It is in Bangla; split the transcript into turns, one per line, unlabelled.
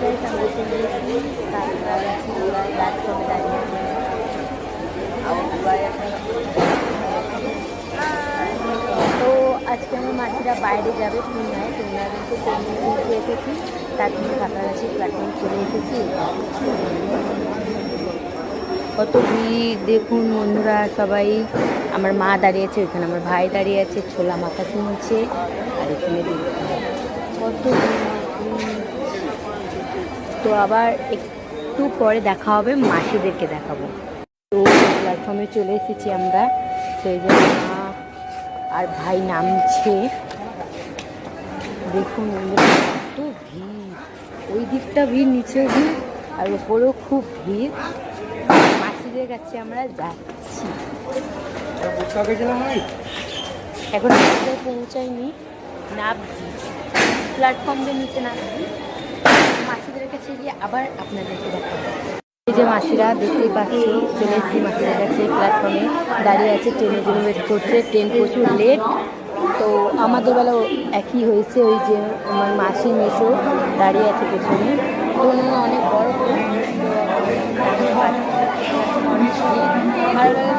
গাইস আমরা চলে এসেছি প্ল্যাটফর্মে দাঁড়িয়ে তো আজকে আমার মাসিরা বাইরে যাবে খুলনায় কিন্তু ট্রেনে এসেছি তার জন্য কাছাকাছি প্ল্যাটফর্মে চলে এসেছি। কত ভিড় দেখুন বন্ধুরা, সবাই। আমার মা দাঁড়িয়েছে ওইখানে, আমার ভাই দাঁড়িয়ে আছে, ছোলা মাথা কিনছে। আর এখানে কত তো আবার একটু পরে দেখা হবে, মাসিদেরকে দেখাবো। তো প্ল্যাটফর্মে চলে এসেছি আমরা, সেই জন্য মা আর ভাই নামছে। দেখুন কত ভিড়, ওই দিকটা ভিড়, নিচেও ভিড়, আর ওপরেও খুব ভিড়। মাসিদের কাছে আমরা যাচ্ছি, এখন পৌঁছাইনি, নামছি প্ল্যাটফর্মের নিচে, নামছি মাসিদের কাছে গিয়ে আবার আপনাদেরকে দেখাবো। এই যে মাসিরা দেখতেই পাচ্ছি চলে এসেছি মাসিদের কাছে, প্ল্যাটফর্মে দাঁড়িয়ে আছে, ট্রেনের জন্য ওয়েট করছে। ট্রেন প্রচুর লেট, তো আমাদের বেলাও একই হয়েছে। ওই যে আমার মাসি মেসো দাঁড়িয়ে আছে পেছনে, তো অনেক বড় ভালো লাগে